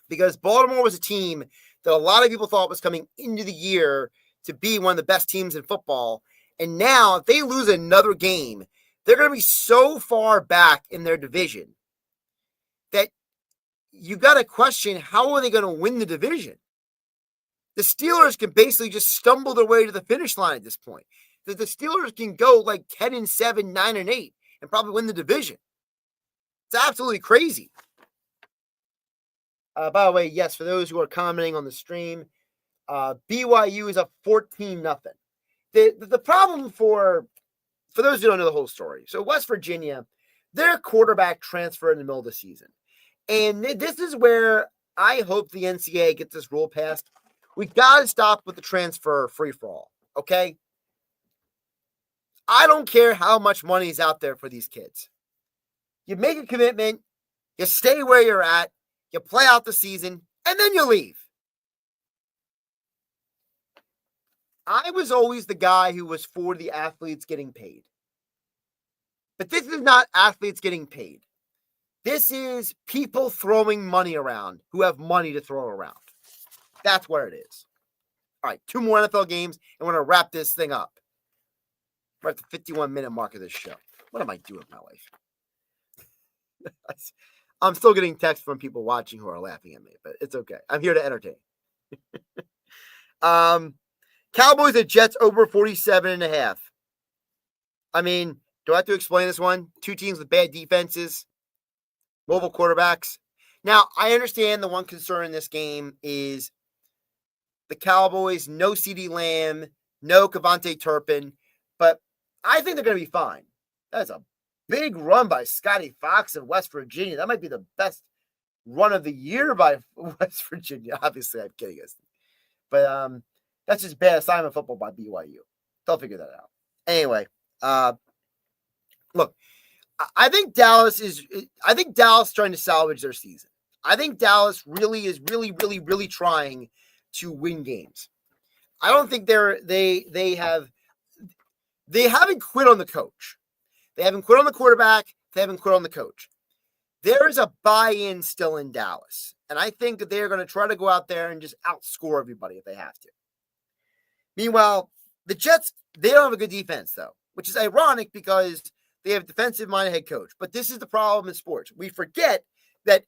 Because Baltimore was a team that a lot of people thought was coming into the year to be one of the best teams in football. And now, if they lose another game, they're going to be so far back in their division that you got to question, how are they going to win the division? The Steelers can basically just stumble their way to the finish line at this point. The Steelers can go like 10-7, 9-8, and probably win the division. It's absolutely crazy. By the way, yes, for those who are commenting on the stream, BYU is up 14-0. The problem for those who don't know the whole story, so West Virginia, their quarterback transferred in the middle of the season. And this is where I hope the NCAA gets this rule passed, We got to stop with the transfer free-for-all, okay? I don't care how much money is out there for these kids. You make a commitment, you stay where you're at, you play out the season, and then you leave. I was always the guy who was for the athletes getting paid. But this is not athletes getting paid. This is people throwing money around who have money to throw around. That's what it is. All right, 2 more NFL games, and we're going to wrap this thing up. We're at the 51-minute mark of this show. What am I doing with my life? I'm still getting texts from people watching who are laughing at me, but it's okay. I'm here to entertain. Cowboys and Jets over 47.5. I mean, do I have to explain this one? 2 teams with bad defenses, mobile quarterbacks. Now, I understand the one concern in this game is the Cowboys, no CeeDee Lamb, no Kevontae Turpin, but I think they're going to be fine. That's a big run by Scotty Fox in West Virginia. That might be the best run of the year by West Virginia. Obviously, I'm kidding. But that's just bad assignment football by BYU. They'll figure that out. Anyway, look, I think Dallas is trying to salvage their season. I think Dallas really is really trying to win games. I don't think they haven't quit on the coach. They haven't quit on the quarterback. They haven't quit on the coach. There is a buy-in still in Dallas. And I think that they're going to try to go out there and just outscore everybody if they have to. Meanwhile, the Jets, they don't have a good defense, though, which is ironic because they have a defensive-minded head coach. But this is the problem in sports. We forget that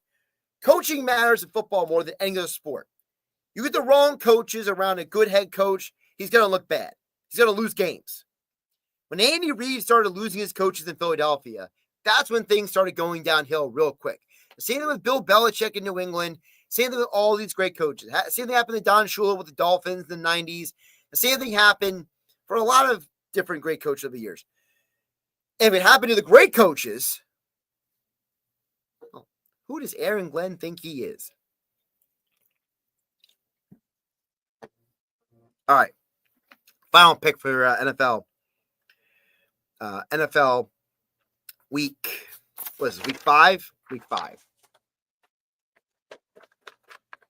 coaching matters in football more than any other sport. You get the wrong coaches around a good head coach, he's going to look bad. He's going to lose games. When Andy Reid started losing his coaches in Philadelphia, that's when things started going downhill real quick. The same thing with Bill Belichick in New England. Same thing with all these great coaches. Same thing happened to Don Shula with the Dolphins in the 90s. The same thing happened for a lot of different great coaches over the years. And if it happened to the great coaches, who does Aaron Glenn think he is? All right. Final pick for NFL. NFL week. What is this, week 5? Week 5. Can't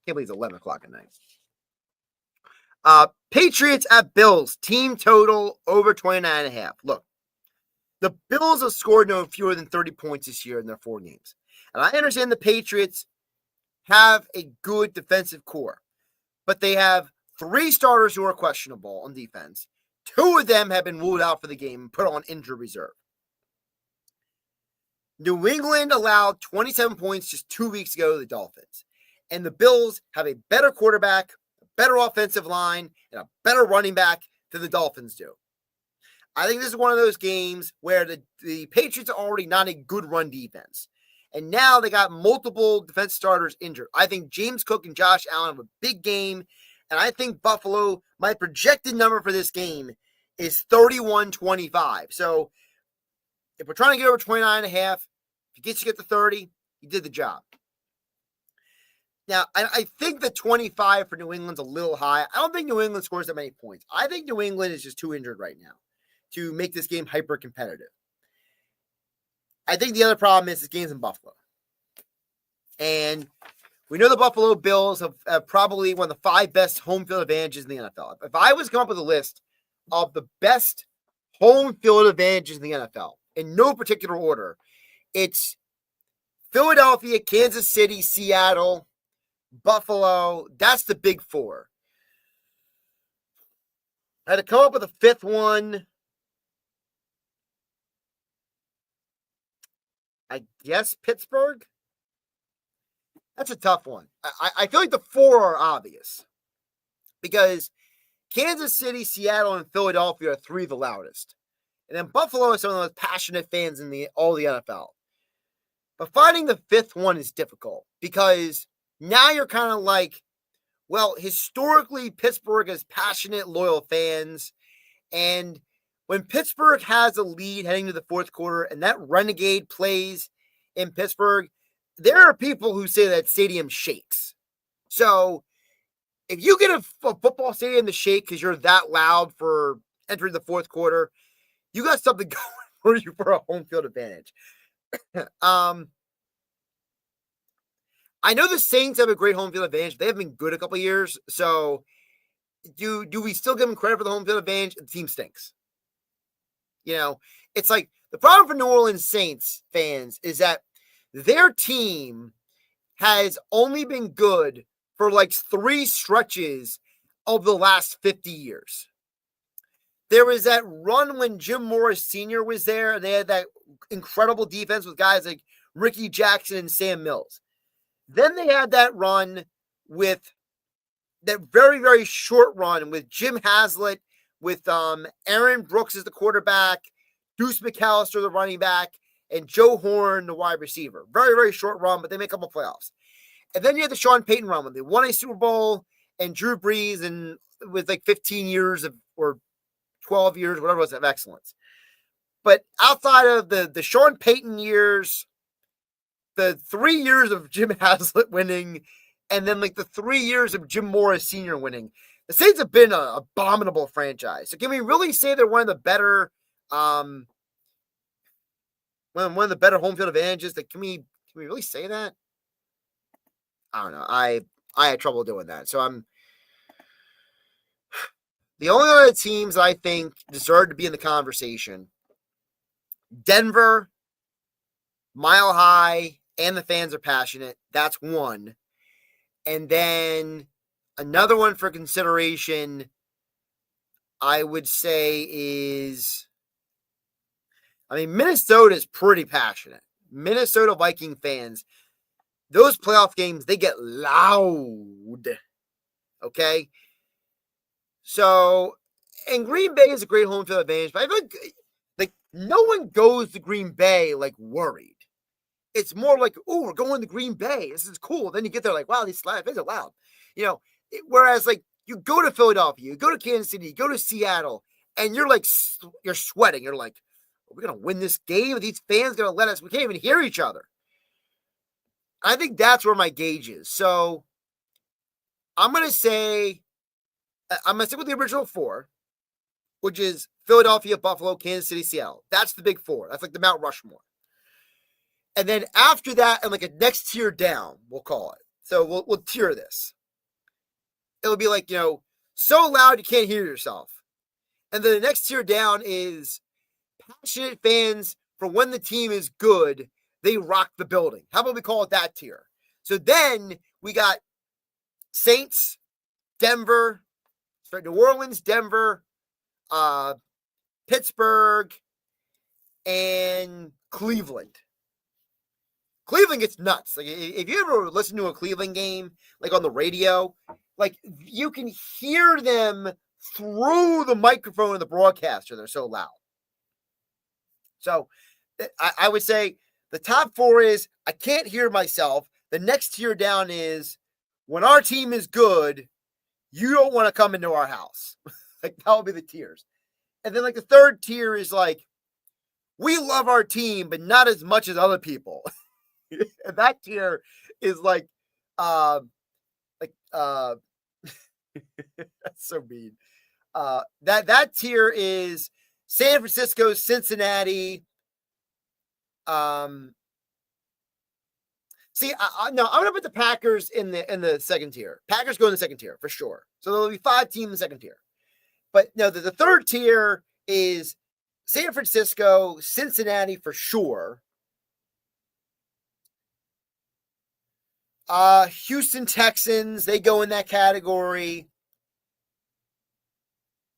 believe it's 11 o'clock at night. Patriots at Bills. Team total over 29.5. Look, the Bills have scored no fewer than 30 points this year in their 4 games. And I understand the Patriots have a good defensive core, but they have 3 starters who are questionable on defense. 2 of them have been ruled out for the game and put on injured reserve. New England allowed 27 points just 2 weeks ago to the Dolphins. And the Bills have a better quarterback, a better offensive line, and a better running back than the Dolphins do. I think this is one of those games where the Patriots are already not a good run defense. And now they got multiple defense starters injured. I think James Cook and Josh Allen have a big game. And I think Buffalo, my projected number for this game is 31-25. So if we're trying to get over 29.5, if you get to 30, you did the job. Now, I think the 25 for New England's a little high. I don't think New England scores that many points. I think New England is just too injured right now to make this game hyper competitive. I think the other problem is this game's in Buffalo. And we know the Buffalo Bills have probably one of the 5 best home field advantages in the NFL. If I was to come up with a list of the best home field advantages in the NFL, in no particular order, it's Philadelphia, Kansas City, Seattle, Buffalo. That's the big 4. I had to come up with a 5th one. I guess Pittsburgh. That's a tough one. I feel like the 4 are obvious because Kansas City, Seattle, and Philadelphia are 3 of the loudest. And then Buffalo is some of the most passionate fans in all the NFL. But finding the 5th one is difficult because now you're kind of like, well, historically, Pittsburgh has passionate, loyal fans. And when Pittsburgh has a lead heading to the 4th quarter and that renegade plays in Pittsburgh, there are people who say that stadium shakes. So if you get a football stadium to shake because you're that loud for entering the fourth quarter, you got something going for you for a home field advantage. I know the Saints have a great home field advantage. They have been good a couple of years. So do we still give them credit for the home field advantage? The team stinks. It's like the problem for New Orleans Saints fans is that their team has only been good for like 3 stretches of the last 50 years. There was that run when Jim Morris Sr. was there, and they had that incredible defense with guys like Ricky Jackson and Sam Mills. Then they had that run with that very, very short run with Jim Haslett, with Aaron Brooks as the quarterback, Deuce McAllister, the running back, and Joe Horn, the wide receiver. Very, very short run, but they make a couple playoffs. And then you had the Sean Payton run when they won a Super Bowl, and Drew Brees, and with like 15 years of, or 12 years, whatever it was, of excellence. But outside of the Sean Payton years, the 3 years of Jim Haslett winning, and then like the 3 years of Jim Morris Sr. winning, the Saints have been an abominable franchise. So can we really say they're one of the better, one of the better home field advantages? That can we really say that? I don't know. I had trouble doing that. So the only other teams that I think deserve to be in the conversation: Denver, Mile High, and the fans are passionate. That's one. And then another one for consideration, I would say, is, Minnesota is pretty passionate. Minnesota Viking fans, those playoff games, they get loud. Okay? So, and Green Bay is a great home field advantage, but I feel like no one goes to Green Bay like worried. It's more like, oh, we're going to Green Bay. This is cool. Then you get there like, wow, these fans are loud. Whereas like you go to Philadelphia, you go to Kansas City, you go to Seattle, and you're like, you're sweating. You're like, are we going to win this game? Are these fans going to let us? We can't even hear each other. I think that's where my gauge is. So I'm going to stick with the original 4, which is Philadelphia, Buffalo, Kansas City, Seattle. That's the big 4. That's like the Mount Rushmore. And then after that, and like a next tier down, we'll call it. So we'll tier this. It'll be like, so loud you can't hear yourself. And then the next tier down is passionate fans for when the team is good, they rock the building. How about we call it that tier? So then we got Saints, Denver, New Orleans, Denver, Pittsburgh, and Cleveland. Cleveland gets nuts. Like, if you ever listen to a Cleveland game, like on the radio, like you can hear them through the microphone of the broadcaster. They're so loud. So I would say the top 4 is I can't hear myself. The next tier down is when our team is good, you don't want to come into our house. Like that will be the tiers. And then like the third tier is like, we love our team, but not as much as other people. And that tier is like that's so mean. That tier is San Francisco, Cincinnati. I'm gonna put the Packers in the second tier. Packers go in the second tier for sure. So there'll be 5 teams in the second tier. But no, the third tier is San Francisco, Cincinnati for sure. Houston Texans, they go in that category.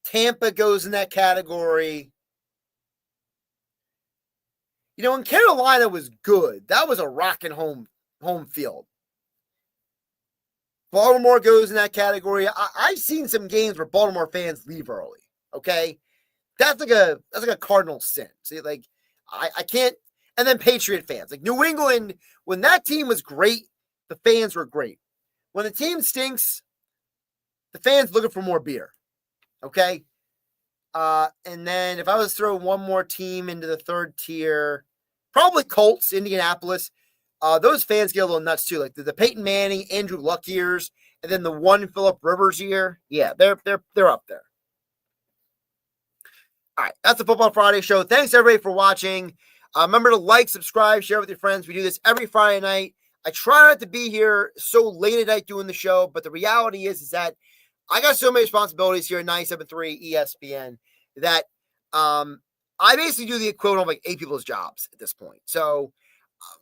Tampa goes in that category. When Carolina was good, that was a rocking home field. Baltimore goes in that category. I've seen some games where Baltimore fans leave early. Okay, that's like a cardinal sin. See, like I can't. And then Patriot fans, like New England, when that team was great, the fans were great. When the team stinks, the fans looking for more beer. Okay. And then if I was to throw one more team into the third tier, probably Colts, Indianapolis. Those fans get a little nuts too. Like the Peyton Manning, Andrew Luck years, and then the one Phillip Rivers year, yeah, they're up there. All right, that's the Football Friday show. Thanks everybody for watching. Remember to like, subscribe, share with your friends. We do this every Friday night. I try not to be here so late at night doing the show, but the reality is that I got so many responsibilities here at 97.3 ESPN that I basically do the equivalent of like 8 people's jobs at this point. So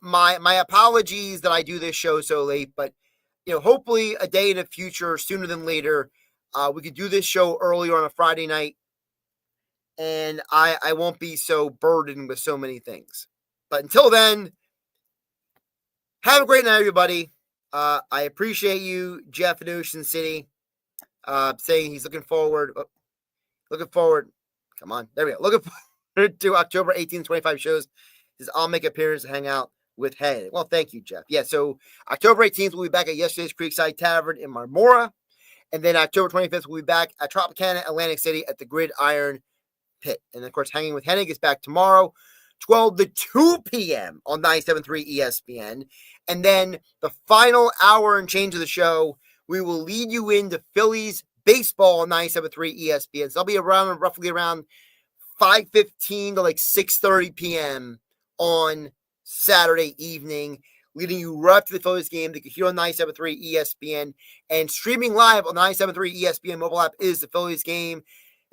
my apologies that I do this show so late, but hopefully a day in the future, sooner than later, we could do this show earlier on a Friday night, and I won't be so burdened with so many things. But until then, have a great night, everybody. I appreciate you, Jeff in Ocean City, saying he's looking forward. Come on, there we go. Looking forward to October 18th, 25 shows. Says I'll make appearance to hang out with Hennig. Well, thank you, Jeff. Yeah, so October 18th, we'll be back at yesterday's Creekside Tavern in Marmora. And then October 25th, we'll be back at Tropicana Atlantic City at the Gridiron Pit. And of course, Hanging with Hennig is back tomorrow, 12 to 2 p.m. on 97.3 ESPN. And then the final hour and change of the show, we will lead you into Phillies baseball on 97.3 ESPN. So I'll be roughly around 5:15 to like 6:30 p.m. on Saturday evening, leading you right up to the Phillies game that you can hear on 97.3 ESPN, and streaming live on the 97.3 ESPN mobile app is the Phillies game.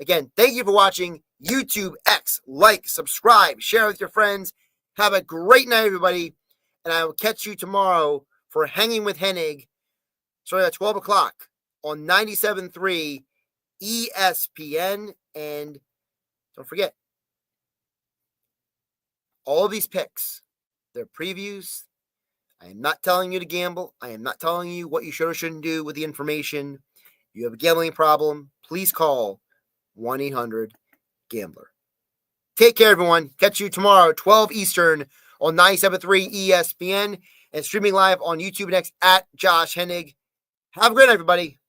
Again, thank you for watching. YouTube, X, like, subscribe, share with your friends. Have a great night, everybody, and I will catch you tomorrow for Hanging with Hennig, starting at 12 o'clock on 97.3 ESPN. And don't forget, all of these picks, they're previews. I am not telling you to gamble. I am not telling you what you should or shouldn't do with the information. You have a gambling problem, please call 1-800-GAMBLER. Take care, everyone. Catch you tomorrow, 12 Eastern on 97.3 ESPN and streaming live on YouTube and X at Josh Hennig. Have a great night, everybody.